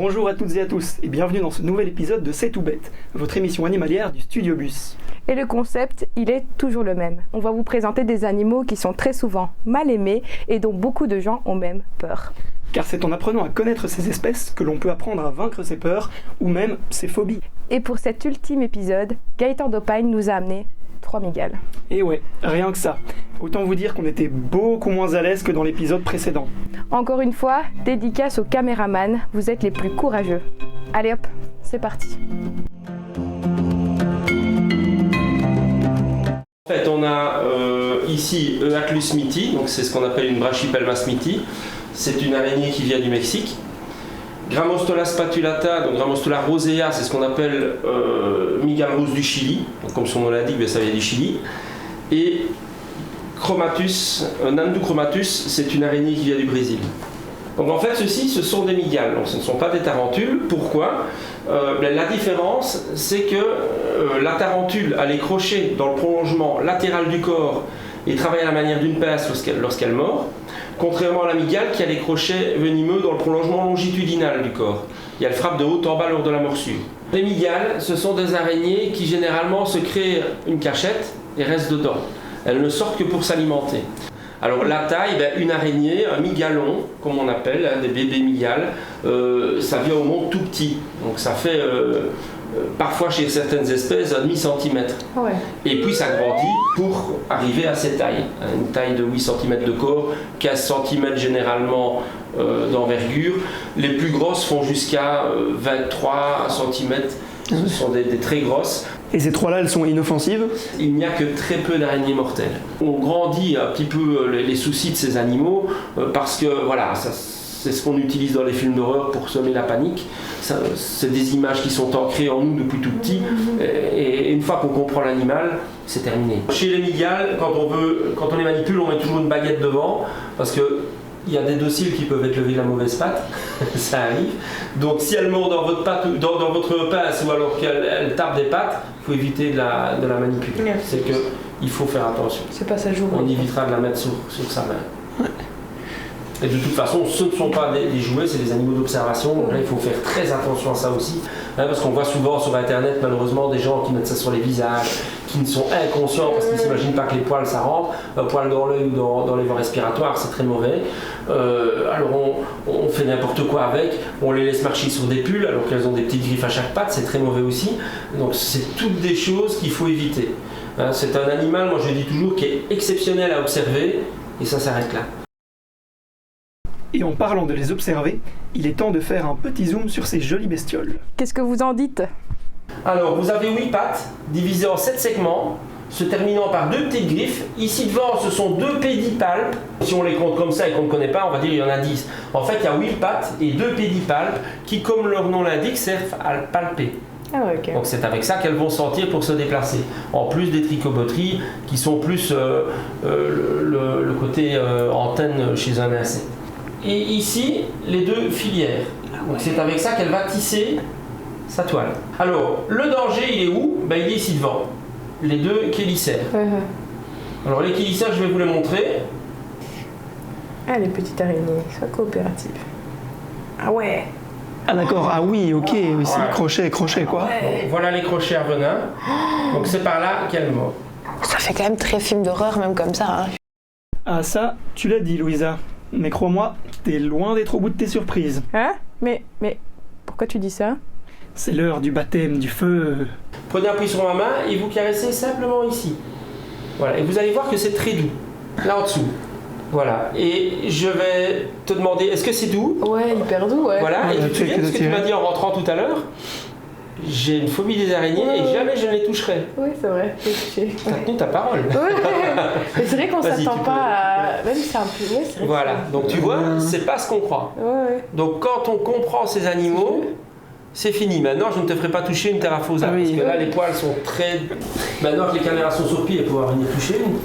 Bonjour à toutes et à tous et bienvenue dans ce nouvel épisode de C'est tout bête, votre émission animalière du Studio Bus. Et le concept, il est toujours le même. On va vous présenter des animaux qui sont très souvent mal aimés et dont beaucoup de gens ont même peur. Car c'est en apprenant à connaître ces espèces que l'on peut apprendre à vaincre ses peurs ou même ses phobies. Et pour cet ultime épisode, Gaëtan Dopagne nous a amené 3 migales. Et ouais, rien que ça. Autant vous dire qu'on était beaucoup moins à l'aise que dans l'épisode précédent. Encore une fois, dédicace aux caméramans, vous êtes les plus courageux. Allez hop, c'est parti. En fait, on a ici Euachlus smithi, donc c'est ce qu'on appelle une Brachypelma smithi. C'est une araignée qui vient du Mexique. Grammostola spatulata, donc Grammostola rosea, c'est ce qu'on appelle mygale rousse du Chili. Donc, comme son nom l'indique, ça vient du Chili. Et Chromatus, Nandu chromatus, c'est une araignée qui vient du Brésil. Donc en fait, ceux-ci, ce sont des mygales, donc ce ne sont pas des tarentules. Pourquoi ? La différence, c'est que la tarentule a les crochets dans le prolongement latéral du corps et travaille à la manière d'une pince lorsqu'elle mord, contrairement à la mygale qui a les crochets venimeux dans le prolongement longitudinal du corps. Et elle frappe de haut en bas lors de la morsure. Les mygales, ce sont des araignées qui généralement se créent une cachette et restent dedans. Elles ne sortent que pour s'alimenter. Alors la taille, une araignée, un mygalon, comme on appelle, des bébés mygales, ça vient au monde tout petit. Donc ça fait parfois chez certaines espèces un demi-centimètre. Ouais. Et puis ça grandit pour arriver à cette taille. Une taille de 8 cm de corps, 15 cm généralement d'envergure. Les plus grosses font jusqu'à 23 cm. Ce sont des très grosses. Et ces trois-là, elles sont inoffensives ? Il n'y a que très peu d'araignées mortelles. On grandit un petit peu les soucis de ces animaux parce que voilà, c'est ce qu'on utilise dans les films d'horreur pour semer la panique. C'est des images qui sont ancrées en nous depuis tout petit. Et une fois qu'on comprend l'animal, c'est terminé. Chez les mygales, quand on les manipule, on met toujours une baguette devant parce que il y a des dociles qui peuvent être levés la mauvaise patte, ça arrive. Donc si elle mord dans votre patte, dans votre pince ou alors qu'elle tape des pattes, il faut éviter de la manipuler. Ouais. C'est qu'il faut faire attention. C'est pas sa journée. On évitera de la mettre sur sa main. Et de toute façon, ce ne sont pas des jouets, c'est des animaux d'observation. Donc là, il faut faire très attention à ça aussi. Parce qu'on voit souvent sur Internet, malheureusement, des gens qui mettent ça sur les visages, qui ne sont inconscients parce qu'ils ne s'imaginent pas que les poils, ça rentre. Un poil dans l'œil ou dans les voies respiratoires, c'est très mauvais. Alors on fait n'importe quoi avec. On les laisse marcher sur des pulls alors qu'elles ont des petites griffes à chaque patte, c'est très mauvais aussi. Donc c'est toutes des choses qu'il faut éviter. C'est un animal, moi je dis toujours, qui est exceptionnel à observer et ça s'arrête là. Et en parlant de les observer, il est temps de faire un petit zoom sur ces jolies bestioles. Qu'est-ce que vous en dites ? Alors, vous avez 8 pattes, divisées en 7 segments, se terminant par 2 petites griffes. Ici devant, ce sont 2 pédipalpes. Si on les compte comme ça et qu'on ne connaît pas, on va dire qu'il y en a 10. En fait, il y a 8 pattes et 2 pédipalpes qui, comme leur nom l'indique, servent à palper. Ah ouais, ok. Donc c'est avec ça qu'elles vont sortir pour se déplacer. En plus des trichomoteries qui sont plus le côté antenne chez un insecte. Et ici, les 2 filières. Donc c'est avec ça qu'elle va tisser sa toile. Alors, le danger, il est où ? Il est ici devant. Les 2 chélicères. Alors les chélicères, je vais vous les montrer. Ah, les petites araignées, sois coopérative. Ah ouais. Ah d'accord, ah oui, ok, oui, c'est Ouais. crochet quoi. Donc, voilà les crochets à venin. Donc c'est par là qu'elle mord. Ça fait quand même très film d'horreur, même comme ça. Hein. Ah ça, tu l'as dit Louisa. Mais crois-moi, t'es loin d'être au bout de tes surprises. Hein ? Mais pourquoi tu dis ça ? C'est l'heure du baptême du feu. Prenez appui sur ma main et vous caressez simplement ici. Voilà, et vous allez voir que c'est très doux. Là en dessous. Voilà, et je vais te demander, est-ce que c'est doux ? Ouais, hyper doux, ouais. Voilà, et Ouais, tu te souviens de ce que tu tirer. m'as dit en rentrant tout à l'heure ? J'ai une phobie des araignées et jamais je ne les toucherai. Oui, c'est vrai, j'ai touché. T'as tenu ta parole. Mais c'est vrai qu'on Vas-y, s'attend tu pas peux. à... Même si c'est un peu... Ouais, c'est vrai. Voilà, donc tu vois, c'est pas ce qu'on croit. Ouais. Donc quand on comprend ces animaux, c'est fini. Maintenant, je ne te ferai pas toucher une Terraphosa. Ah oui. Parce que là, les poils sont très... Maintenant que les caméras sont sur pied, il faut avoir une toucher une.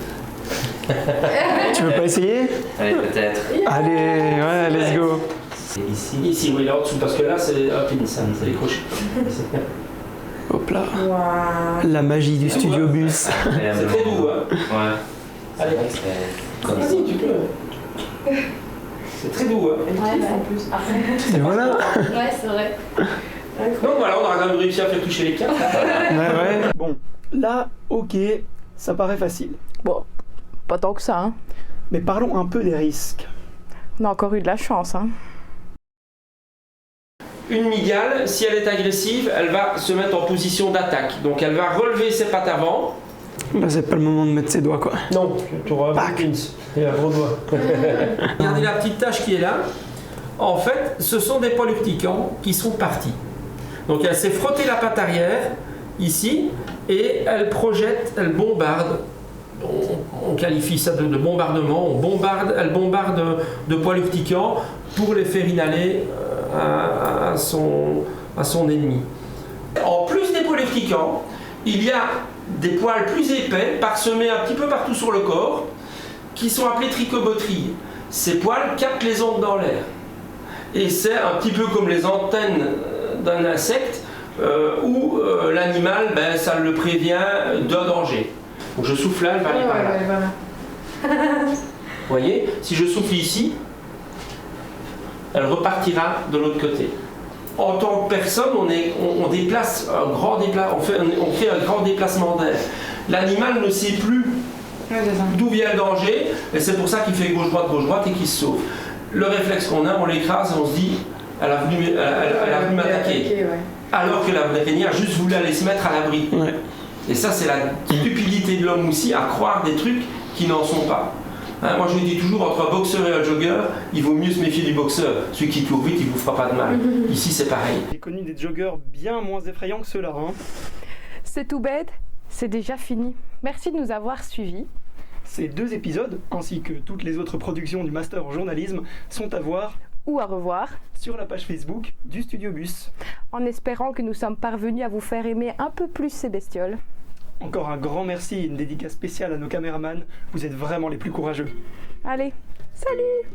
Tu veux pas essayer ? Allez, peut-être. Allez, ouais, let's go. Ici. Ici, oui, là en dessous, parce que là, c'est un pénis, ça, c'est les crochets. Hop là. Waouh. La magie du Studio Bus. C'est très doux, hein. Ouais. Allez, C'est comme ça. vas-y, tu peux. C'est très doux. Hein. En plus. Et voilà. Ouais, c'est vrai. Donc voilà, on aura quand même réussi à faire toucher les cartes. Ouais. Bon, là, ok, ça paraît facile. Bon, pas tant que ça, hein. Mais parlons un peu des risques. On a encore eu de la chance, hein. Une mygale, si elle est agressive, elle va se mettre en position d'attaque. Donc elle va relever ses pattes avant. Là, c'est pas le moment de mettre ses doigts, quoi. Non, tu auras un pins et un gros doigt. Regardez la petite tache qui est là. En fait, ce sont des poils urticants qui sont partis. Donc elle s'est frottée la patte arrière, ici, et elle projette, elle bombarde. On qualifie ça de bombardement. Elle bombarde de poils urticants pour les faire inhaler à son ennemi. En plus des poils urticants, il y a des poils plus épais, parsemés un petit peu partout sur le corps, qui sont appelés trichobotries. Ces poils captent les ondes dans l'air. Et c'est un petit peu comme les antennes d'un insecte, où l'animal, ça le prévient d'un danger. Donc je souffle là, elle va aller par là. Voilà. Vous voyez, si je souffle ici, elle repartira de l'autre côté. En tant que personne, on déplace un grand on fait un grand déplacement d'air. L'animal ne sait plus d'où vient le danger, et c'est pour ça qu'il fait gauche-droite et qu'il se sauve. Le réflexe qu'on a, on l'écrase et on se dit, elle a voulu m'attaquer. Ouais. Alors que l'araignée a juste voulu aller se mettre à l'abri. Ouais. Et ça, c'est la stupidité de l'homme aussi, à croire des trucs qui n'en sont pas. Hein, moi, je dis toujours, entre un boxeur et un jogger, il vaut mieux se méfier du boxeur. Celui qui court vite, il ne vous fera pas de mal. Ici, c'est pareil. J'ai connu des joggers bien moins effrayants que ceux-là. Hein. C'est tout bête, c'est déjà fini. Merci de nous avoir suivis. Ces 2 épisodes, ainsi que toutes les autres productions du Master en journalisme, sont à voir ou à revoir sur la page Facebook du Studio Bus. En espérant que nous sommes parvenus à vous faire aimer un peu plus ces bestioles. Encore un grand merci et une dédicace spéciale à nos caméramans. Vous êtes vraiment les plus courageux. Allez, salut!